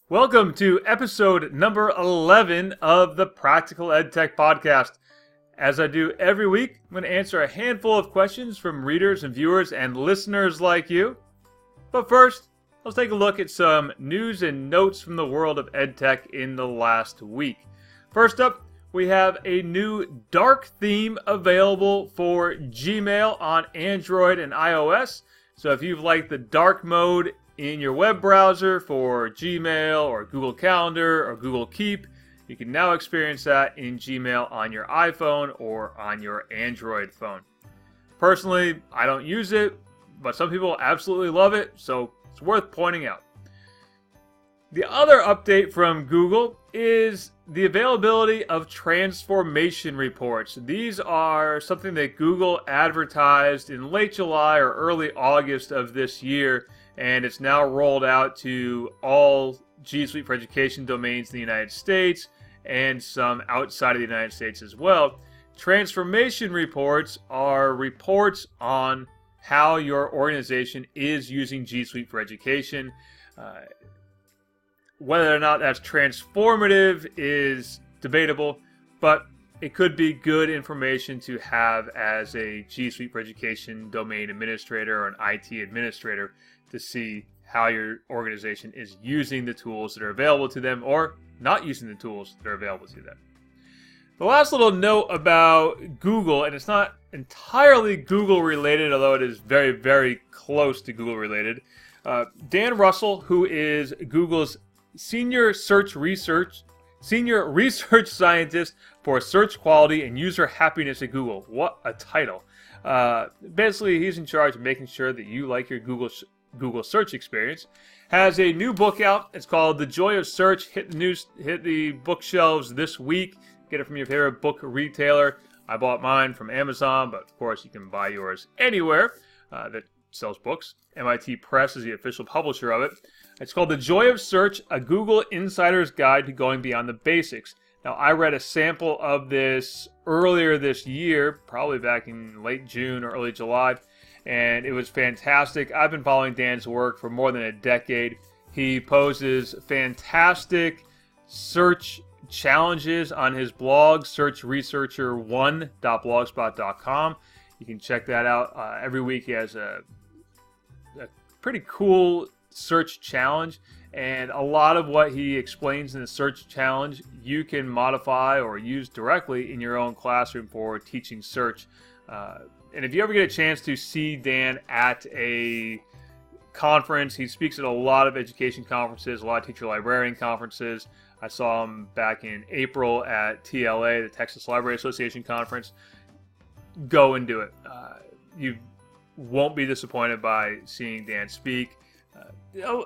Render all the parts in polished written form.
Welcome to episode number 11 of the Practical EdTech Podcast. As I do every week, I'm going to answer a handful of questions from readers and viewers and listeners like you. But first, let's take a look at some news and notes from the world of EdTech in the last week. First up, we have a new dark theme available for Gmail on Android and iOS. So if you've liked the dark mode in your web browser for Gmail or Google Calendar or Google Keep, you can now experience that in Gmail on your iPhone or on your Android phone. Personally, I don't use it, but some people absolutely love it, so it's worth pointing out. The other update from Google is the availability of transformation reports. These are something that Google advertised in late July or early August of this year, and it's now rolled out to all G Suite for Education domains in the United States and some outside of the United States as well. Transformation reports are reports on how your organization is using G Suite for Education. Whether or not that's transformative is debatable, but it could be good information to have as a G Suite for Education domain administrator or an IT administrator to see how your organization is using the tools that are available to them or not using the tools that are available to them. The last little note about Google, and it's not entirely Google related, although it is very, very close to Google related. Dan Russell, who is Google's Senior Research Scientist for Search Quality and User Happiness at Google. What a title. Basically, he's in charge of making sure that you like your Google search experience. Has a new book out. It's called The Joy of Search. Hit the bookshelves this week. Get it from your favorite book retailer. I bought mine from Amazon, but of course you can buy yours anywhere that sells books. MIT Press is the official publisher of it. It's called The Joy of Search, a Google Insider's Guide to Going Beyond the Basics. Now, I read a sample of this earlier this year, probably back in late June or early July, and it was fantastic. I've been following Dan's work for more than a decade. He poses fantastic search challenges on his blog, searchresearcher1.blogspot.com. You can check that out. Every week he has a pretty cool search challenge, and a lot of what he explains in the search challenge you can modify or use directly in your own classroom for teaching search. And if you ever get a chance to see Dan at a conference, he speaks at a lot of education conferences, a lot of teacher librarian conferences. I saw him back in April at TLA, the Texas Library Association conference. Go and do it. You won't be disappointed by seeing Dan speak.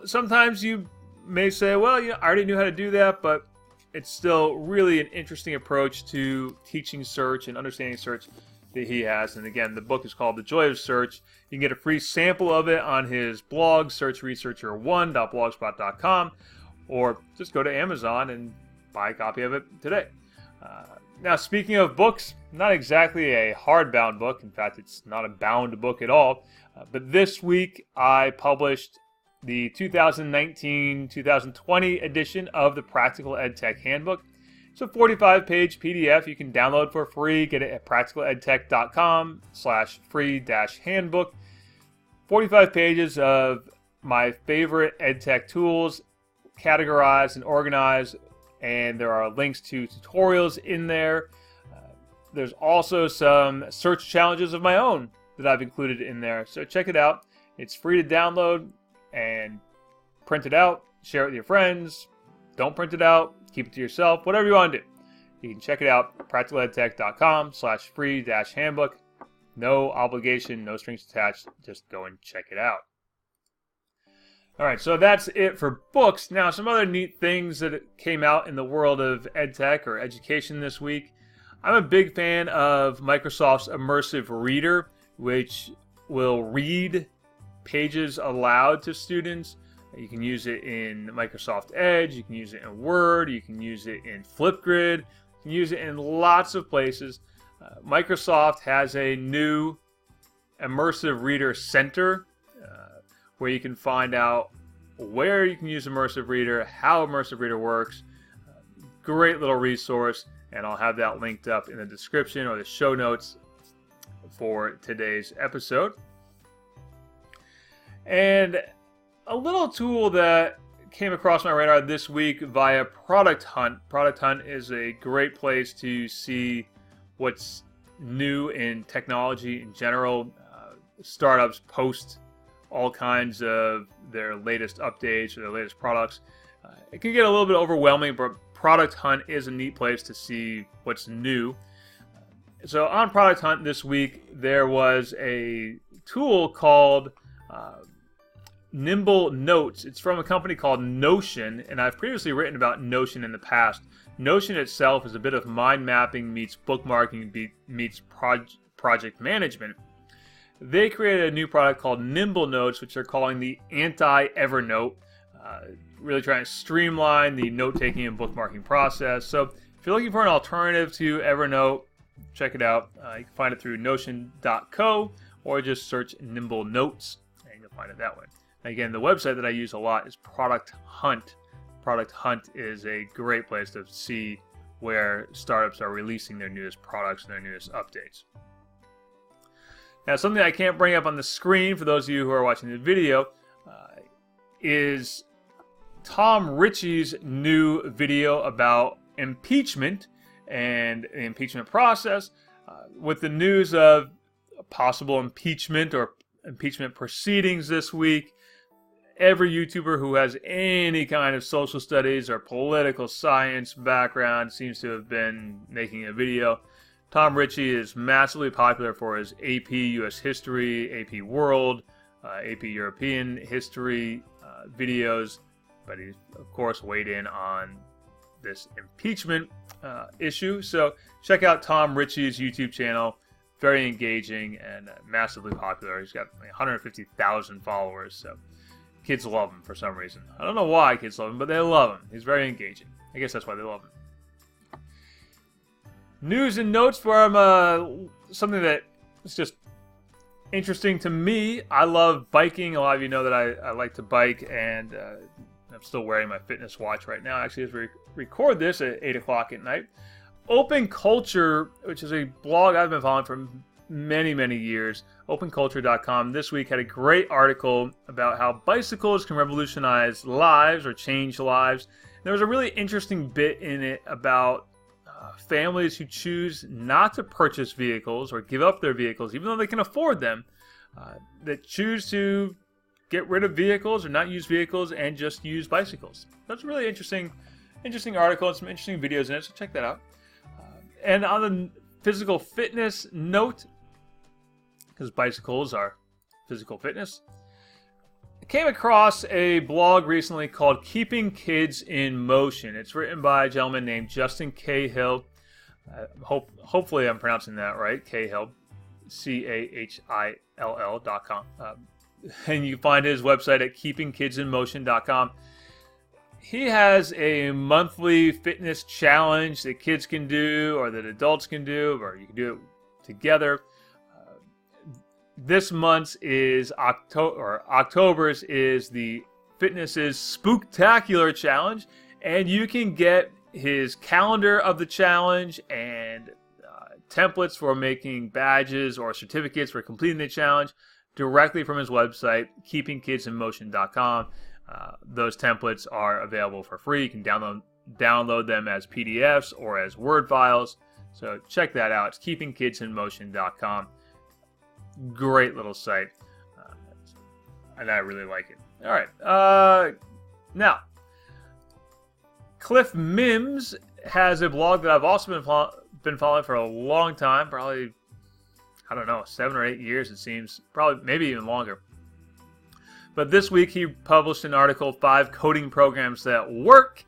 Sometimes you may say, well, I already knew how to do that, but it's still really an interesting approach to teaching search and understanding search that he has. And again, the book is called The Joy of Search. You can get a free sample of it on his blog, searchresearcher1.blogspot.com, or just go to Amazon and buy a copy of it today. Now, speaking of books, not exactly a hardbound book. In fact, it's not a bound book at all. But this week, I published the 2019-2020 edition of the Practical EdTech Handbook. It's a 45-page PDF you can download for free. Get it at practicaledtech.com/free-handbook. 45 pages of my favorite EdTech tools, categorized and organized, and there are links to tutorials in there. There's also some search challenges of my own that I've included in there. So check it out. It's free to download and print it out, share it with your friends. Don't print it out, keep it to yourself, whatever you want to do. You can check it out, practicaledtech.com/free-handbook. No obligation, no strings attached. Just go and check it out. All right, so that's it for books. Now, some other neat things that came out in the world of EdTech or education this week. I'm a big fan of Microsoft's Immersive Reader, which will read pages aloud to students. You can use it in Microsoft Edge, you can use it in Word, you can use it in Flipgrid, you can use it in lots of places. Microsoft has a new Immersive Reader Center where you can find out where you can use Immersive Reader, how Immersive Reader works. Great little resource, and I'll have that linked up in the description or the show notes for today's episode. And a little tool that came across my radar this week via Product Hunt. Product Hunt is a great place to see what's new in technology in general. Startups post all kinds of their latest updates or their latest products. It can get a little bit overwhelming, but Product Hunt is a neat place to see what's new. So on Product Hunt this week, there was a tool called Nimble Notes. It's from a company called Notion, and I've previously written about Notion in the past. Notion itself is a bit of mind mapping meets bookmarking meets project management. They created a new product called Nimble Notes, which they're calling the anti-Evernote, really trying to streamline the note-taking and bookmarking process. So if you're looking for an alternative to Evernote, check it out. You can find it through notion.co or just search Nimble Notes, and you'll find it that way. Again, the website that I use a lot is Product Hunt. Product Hunt is a great place to see where startups are releasing their newest products and their newest updates. Now, something I can't bring up on the screen for those of you who are watching the video is Tom Ritchie's new video about impeachment and the impeachment process. With the news of possible impeachment or impeachment proceedings this week, every YouTuber who has any kind of social studies or political science background seems to have been making a video. Tom Ritchie is massively popular for his AP US History, AP World, AP European History videos, but he's, of course, weighed in on this impeachment issue. So check out Tom Ritchie's YouTube channel. Very engaging and massively popular. He's got like 150,000 followers, so kids love him for some reason. I don't know why kids love him, but they love him. He's very engaging. I guess that's why they love him. News and notes from something that is just interesting to me. I love biking. A lot of you know that I like to bike, and I'm still wearing my fitness watch right now. Actually, as we record this at 8 o'clock at night. Open Culture, which is a blog I've been following for many, many years, openculture.com, this week had a great article about how bicycles can revolutionize lives or change lives. And there was a really interesting bit in it about families who choose not to purchase vehicles or give up their vehicles, even though they can afford them, that choose to get rid of vehicles or not use vehicles and just use bicycles. That's a really interesting article and some interesting videos in it, so check that out. And on the physical fitness note, because bicycles are physical fitness, I came across a blog recently called Keeping Kids in Motion. It's written by a gentleman named Justin Cahill. Hopefully I'm pronouncing that right, Cahill, CAHILL.com. And you can find his website at keepingkidsinmotion.com. He has a monthly fitness challenge that kids can do or that adults can do, or you can do it together. This month's is October's is the Fitness's Spooktacular Challenge, and you can get his calendar of the challenge and templates for making badges or certificates for completing the challenge directly from his website, keepingkidsinmotion.com. Those templates are available for free. You can download them as PDFs or as Word files. So check that out. It's keepingkidsinmotion.com. Great little site. And I really like it. All right. Now, Cliff Mims has a blog that I've also been following for a long time. Probably, I don't know, 7 or 8 years it seems. Probably, maybe even longer. But this week he published an article, 5 coding programs that work.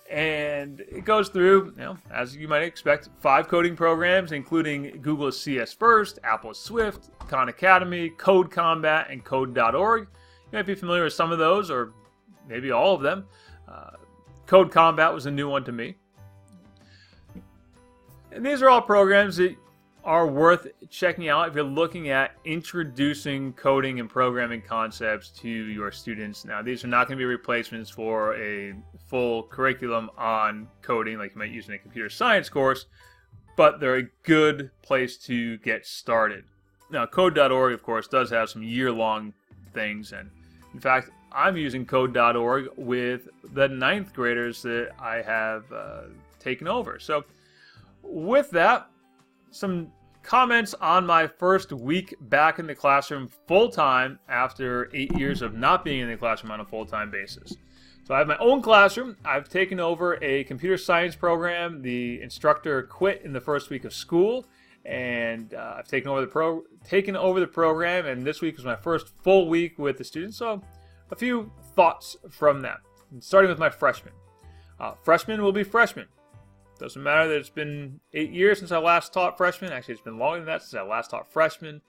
And it goes through, as you might expect, 5 coding programs, including Google's CS First, Apple's Swift, Khan Academy, Code Combat, and Code.org. You might be familiar with some of those, or maybe all of them. Code Combat was a new one to me. And these are all programs that are worth checking out if you're looking at introducing coding and programming concepts to your students. Now, these are not going to be replacements for a full curriculum on coding like you might use in a computer science course, but they're a good place to get started. Now, code.org, of course, does have some year-long things, and in fact, I'm using code.org with the 9th graders that I have taken over. So, with that, some comments on my first week back in the classroom full-time after 8 years of not being in the classroom on a full-time basis. So I have my own classroom. I've taken over a computer science program. The instructor quit in the first week of school, and I've taken over the program, and this week was my first full week with the students. So a few thoughts from that, starting with my freshmen. Freshmen will be freshmen. Doesn't matter that it's been 8 years since I last taught freshmen. Actually, it's been longer than that since I last taught freshmen.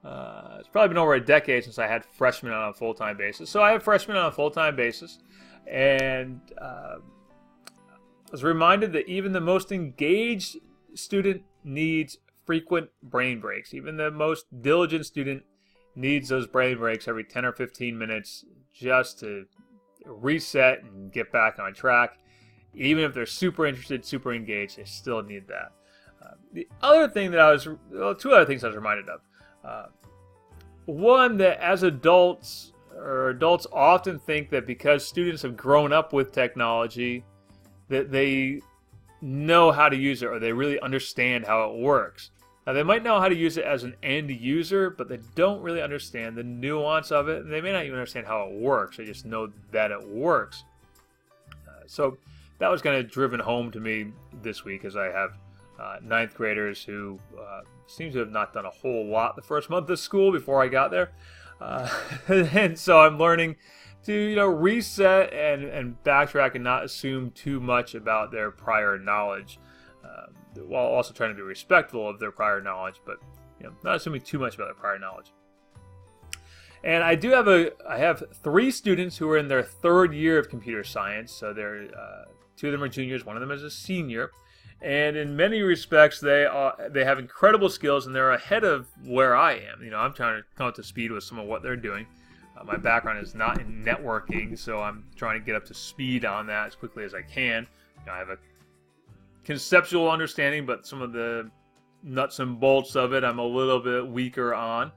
It's probably been over a decade since I had freshmen on a full-time basis. So I have freshmen on a full-time basis. And I was reminded that even the most engaged student needs frequent brain breaks. Even the most diligent student needs those brain breaks every 10 or 15 minutes just to reset and get back on track. Even if they're super interested, super engaged, they still need that. The other thing that two other things I was reminded of. One, that as adults often think that because students have grown up with technology, that they know how to use it or they really understand how it works. Now, they might know how to use it as an end user, but they don't really understand the nuance of it, and they may not even understand how it works. They just know that it works. So that was kind of driven home to me this week, as I have 9th graders who seem to have not done a whole lot the first month of school before I got there. And so I'm learning to reset and backtrack and not assume too much about their prior knowledge, while also trying to be respectful of their prior knowledge, but not assuming too much about their prior knowledge. And I have 3 students who are in their 3rd year of computer science. So they're 2 of them are juniors, 1 of them is a senior. And in many respects, they have incredible skills, and they're ahead of where I am. I'm trying to come up to speed with some of what they're doing. My background is not in networking, so I'm trying to get up to speed on that as quickly as I can. I have a conceptual understanding, but some of the nuts and bolts of it I'm a little bit weaker on.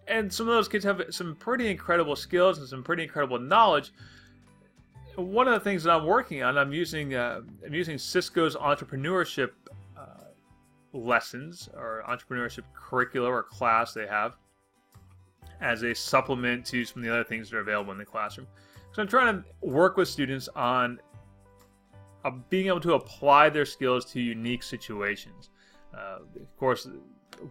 And some of those kids have some pretty incredible skills and some pretty incredible knowledge. One of the things that I'm working on, I'm using Cisco's entrepreneurship lessons or entrepreneurship curricula or class they have as a supplement to some of the other things that are available in the classroom. So I'm trying to work with students on being able to apply their skills to unique situations. Of course,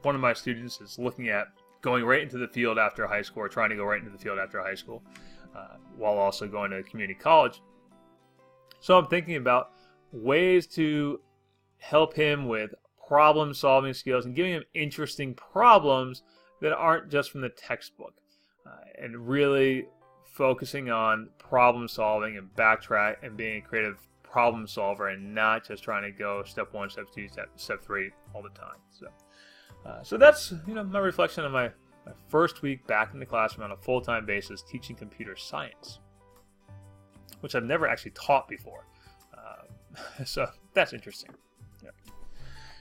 one of my students is looking at going right into the field after high school, or trying to go right into the field after high school, while also going to community college. So I'm thinking about ways to help him with problem-solving skills and giving him interesting problems that aren't just from the textbook, and really focusing on problem-solving and backtrack and being a creative problem solver, and not just trying to go step 1, step 2, step 3 all the time. So that's my reflection on my first week back in the classroom on a full-time basis teaching computer science, which I've never actually taught before. So that's interesting. Yeah.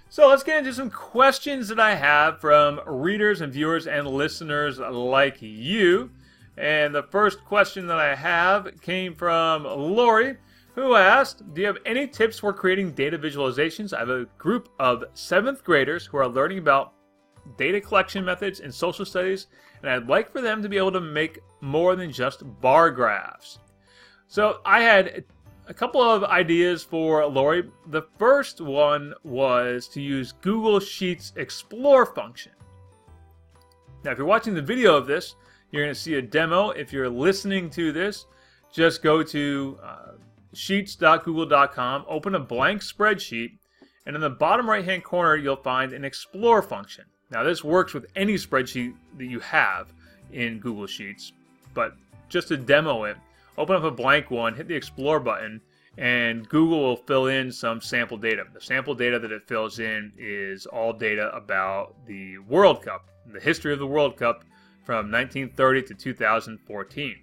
So let's get into some questions that I have from readers and viewers and listeners like you. And the first question that I have came from Lori, who asked, do you have any tips for creating data visualizations? I have a group of 7th graders who are learning about data collection methods in social studies, and I'd like for them to be able to make more than just bar graphs. So I had a couple of ideas for Lori. The first one was to use Google Sheets Explore function. Now, if you're watching the video of this, you're going to see a demo. If you're listening to this, just go to sheets.google.com, open a blank spreadsheet, and in the bottom right-hand corner, you'll find an Explore function. Now, this works with any spreadsheet that you have in Google Sheets, but just to demo it, open up a blank one, hit the Explore button, and Google will fill in some sample data. The sample data that it fills in is all data about the World Cup, the history of the World Cup from 1930 to 2014.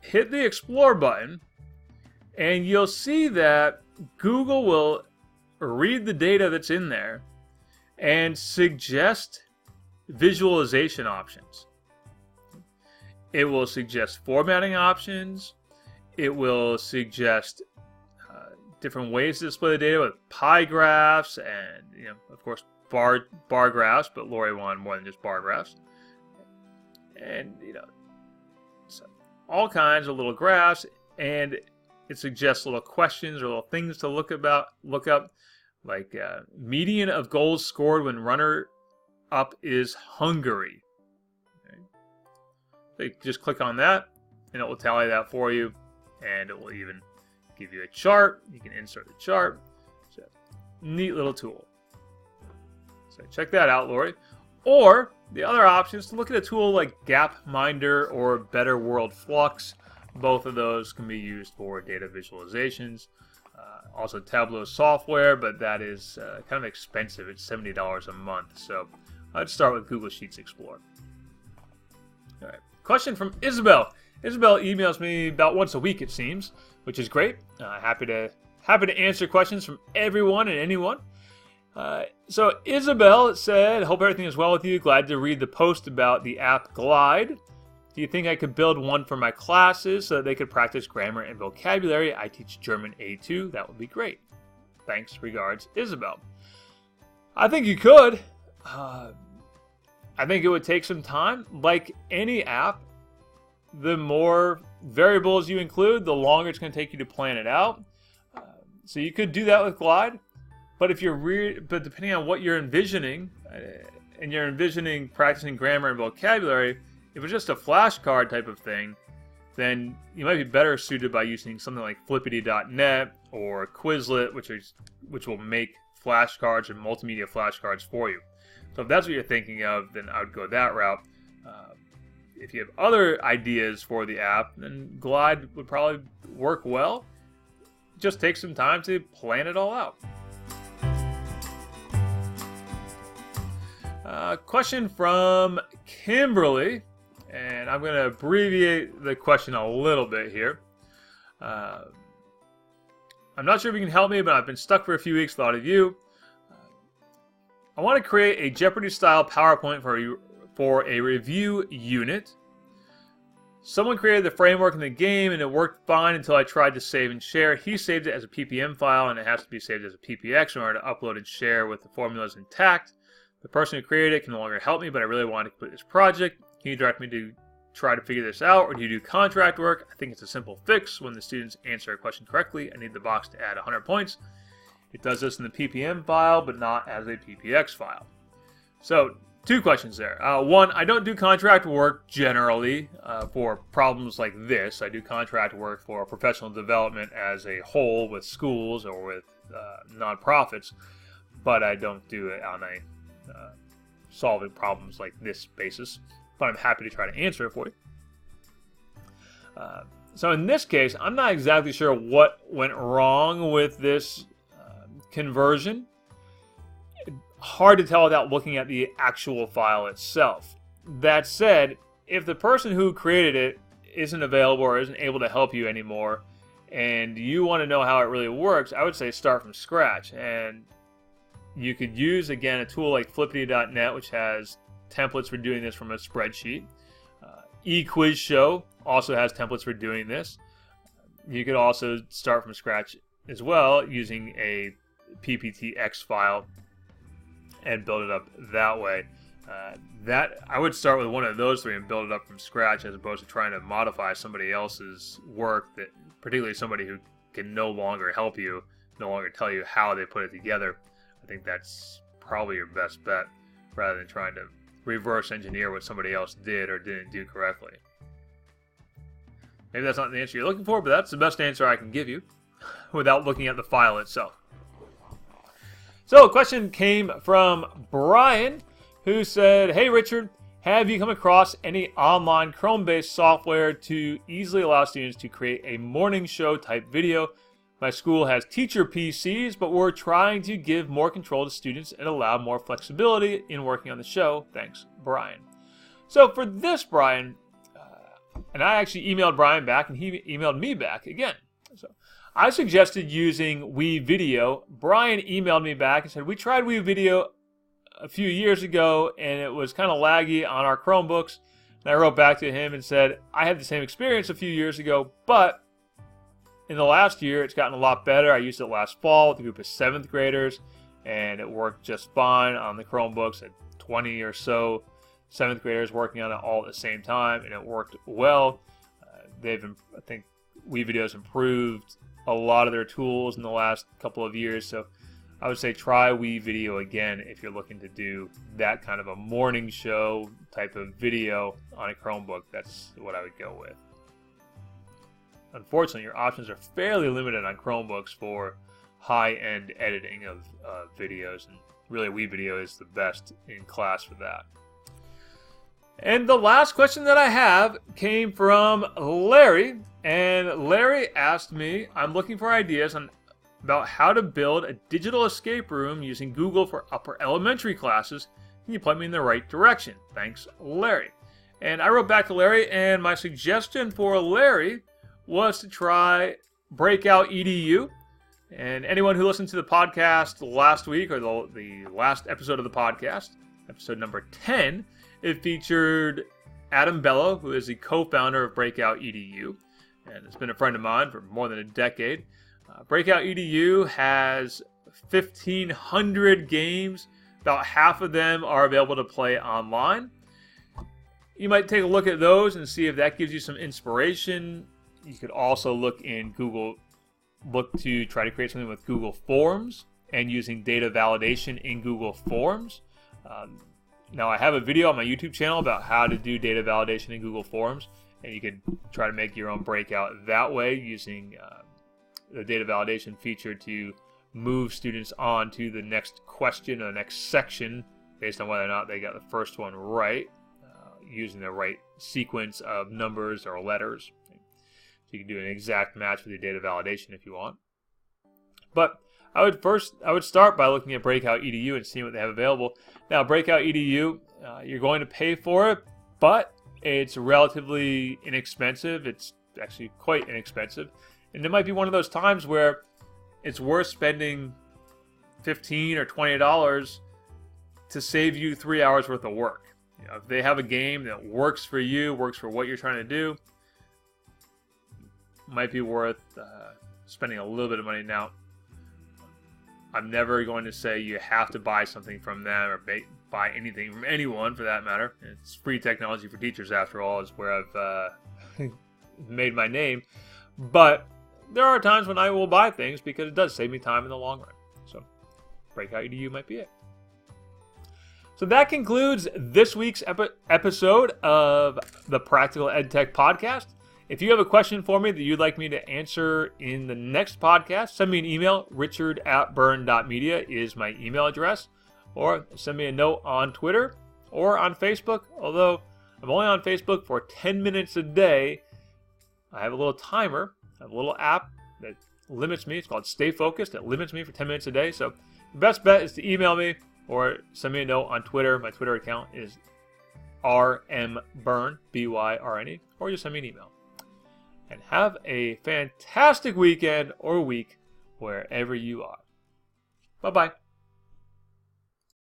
Hit the Explore button, and you'll see that Google will read the data that's in there and suggest visualization options. It will suggest formatting options. It will suggest different ways to display the data with pie graphs and, of course, bar graphs, but Lori wanted more than just bar graphs. And, so all kinds of little graphs, and it suggests little questions or little things to look up, like median of goals scored when runner-up is Hungary. Okay. So you just click on that, and it will tally that for you. And it will even give you a chart. You can insert the chart. So, neat little tool. So check that out, Lori. Or the other option is to look at a tool like Gapminder or Better World Flux. Both of those can be used for data visualizations. Also Tableau software, but that is kind of expensive. It's $70 a month. So I'd start with Google Sheets Explorer. All right. Question from Isabel. Isabel emails me about once a week, it seems, which is great. Happy to answer questions from everyone and anyone. So Isabel said, "Hope everything is well with you. Glad to read the post about the app Glide. Do you think I could build one for my classes so that they could practice grammar and vocabulary? I teach German A2. That would be great. Thanks. Regards, Isabel." I think you could. I think it would take some time. Like any app, the more variables you include, the longer it's going to take you to plan it out. So you could do that with Glide, but but depending on what you're envisioning, and you're envisioning practicing grammar and vocabulary, if it's just a flashcard type of thing, then you might be better suited by using something like Flippity.net or Quizlet, which will make flashcards and multimedia flashcards for you. So if that's what you're thinking of, then I would go that route. If you have other ideas for the app, then Glide would probably work well. Just take some time to plan it all out. Question from Kimberly, and I'm going to abbreviate the question a little bit here. I'm not sure if you can help me, but I've been stuck for a few weeks. Thought of you. I want to create a Jeopardy-style PowerPoint for a review unit. Someone created the framework in the game and it worked fine until I tried to save and share. He saved it as a PPM file and it has to be saved as a PPX in order to upload and share with the formulas intact. The person who created it can no longer help me, but I really want to complete this project. Can you direct me to try to figure this out, or do you do contract work? I think it's a simple fix. When the students answer a question correctly, I need the box to add 100 points. It does this in the PPM file, but not as a PPX file. So, two questions there. One, I don't do contract work generally for problems like this. I do contract work for professional development as a whole with schools or with nonprofits, but I don't do it on a solving problems like this basis. But I'm happy to try to answer it for you. So in this case, I'm not exactly sure what went wrong with this conversion. Hard to tell without looking at the actual file itself. That said, if the person who created it isn't available or isn't able to help you anymore, and you want to know how it really works, I would say start from scratch. And you could use, again, a tool like Flippity.net, which has templates for doing this from a spreadsheet. eQuizShow also has templates for doing this. You could also start from scratch as well using a PPTX file and build it up that way. I would start with one of those three and build it up from scratch, as opposed to trying to modify somebody else's work, that particularly somebody who can no longer help you, no longer tell you how they put it together. I think that's probably your best bet, rather than trying to reverse engineer what somebody else did or didn't do correctly. Maybe that's not the answer you're looking for, but that's the best answer I can give you without looking at the file itself. So a question came from Brian, who said, "Hey Richard, Have you come across any online Chrome-based software to easily allow students to create a morning show type video? My school has teacher PCs, but we're trying to give more control to students and allow more flexibility in working on the show. Thanks, Brian. So for this, Brian, and I actually emailed Brian back, and he emailed me back again. So I suggested using WeVideo. Brian emailed me back and said, we tried WeVideo a few years ago, and it was kind of laggy on our Chromebooks. And I wrote back to him and said, I had the same experience a few years ago, but in the last year, it's gotten a lot better. I used it last fall with a group of 7th graders, and it worked just fine on the Chromebooks. At 20 or so 7th graders working on it all at the same time, and it worked well. I think WeVideo's improved a lot of their tools in the last couple of years, so I would say try WeVideo again if you're looking to do that kind of a morning show type of video on a Chromebook. That's what I would go with. Unfortunately, your options are fairly limited on Chromebooks for high-end editing of videos, and really WeVideo is the best in class for that. And the last question that I have came from Larry, and Larry asked me, I'm looking for ideas about how to build a digital escape room using Google for upper elementary classes. Can you point me in the right direction? Thanks, Larry. And I wrote back to Larry, and my suggestion for Larry was to try Breakout EDU. And anyone who listened to the podcast last week, or the last episode of the podcast, episode number 10, it featured Adam Bello, who is the co-founder of Breakout EDU, and has been a friend of mine for more than a decade. Breakout EDU has 1,500 games. About half of them are available to play online. You might take a look at those and see if that gives you some inspiration. You could also look to try to create something with Google Forms and using data validation in Google Forms. Now, I have a video on my YouTube channel about how to do data validation in Google Forms, and you could try to make your own breakout that way using the data validation feature to move students on to the next question or the next section based on whether or not they got the first one right, using the right sequence of numbers or letters. So you can do an exact match with your data validation if you want. But I would start by looking at Breakout EDU and seeing what they have available. Now, Breakout EDU, you're going to pay for it, but it's relatively inexpensive. It's actually quite inexpensive. And it might be one of those times where it's worth spending $15 or $20 to save you 3 hours worth of work. You know, if they have a game that works for you, works for what you're trying to do, might be worth spending a little bit of money. Now, I'm never going to say you have to buy something from them or buy anything from anyone for that matter. It's free technology for teachers, after all, is where I've made my name. But there are times when I will buy things because it does save me time in the long run. So Breakout EDU might be it. So that concludes this week's episode of the Practical EdTech Podcast. If you have a question for me that you'd like me to answer in the next podcast, send me an email. richard@burn.media is my email address. Or send me a note on Twitter or on Facebook. Although I'm only on Facebook for 10 minutes a day, I have a little timer. I have a little app that limits me. It's called Stay Focused. It limits me for 10 minutes a day. So the best bet is to email me or send me a note on Twitter. My Twitter account is rmburn, B-Y-R-N-E, or just send me an email. And have a fantastic weekend or week wherever you are. Bye-bye.